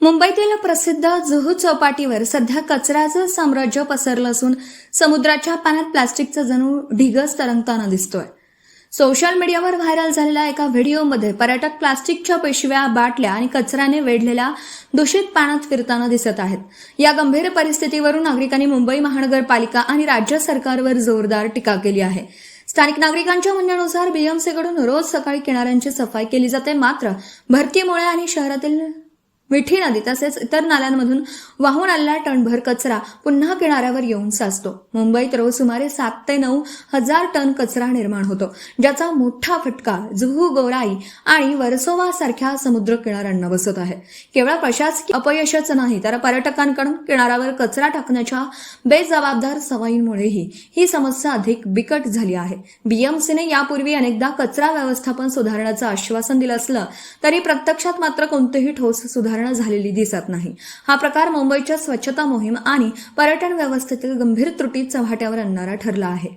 मुंबईतील प्रसिद्ध जुहू चौपाटीवर सध्या कचऱ्याचं साम्राज्य पसरलं असून समुद्राच्या पाण्यात प्लास्टिकचा जणू ढिगच तरंगताना दिसतोय. सोशल मीडियावर व्हायरल झालेल्या एका व्हिडिओमध्ये पर्यटक प्लास्टिकच्या पिशव्या, बाटल्या आणि कचऱ्याने वेढलेल्या दूषित पाण्यात फिरताना दिसत आहेत. या गंभीर परिस्थितीवरून नागरिकांनी मुंबई महानगरपालिका आणि राज्य सरकारवर जोरदार टीका केली आहे. स्थानिक नागरिकांच्या म्हणण्यानुसार बीएमसीकडून रोज सकाळी किनाऱ्यांची सफाई केली जाते, मात्र भरतीमुळे आणि शहरातील मिठी नदी तसेच इतर नाल्यांमधून वाहून आलेला टनभर कचरा पुन्हा किनाऱ्यावर येऊन साचतो. मुंबईत रोज सुमारे 7 ते 9 हजार टन कचरा निर्माण होतो, ज्याचा मोठा फटका जुहू, गोराई आणि वर्सोवा सारख्या समुद्र किनाऱ्यांना बसत आहे. केवळ प्रशासकीय अपयशच नाही तर पर्यटकांकडून किनाऱ्यावर कचरा टाकण्याच्या बेजबाबदार सवयींमुळेही ही समस्या अधिक बिकट झाली आहे. बीएमसीने यापूर्वी अनेकदा कचरा व्यवस्थापन सुधारण्याचं आश्वासन दिलं असलं तरी प्रत्यक्षात मात्र कोणतेही ठोस सुधारणा झालेली दिसत नाही. हा प्रकार मुंबईच्या स्वच्छता मोहीम आणि पर्यटन व्यवस्थेतील गंभीर त्रुटी चव्हाट्यावर आणणारा ठरला आहे.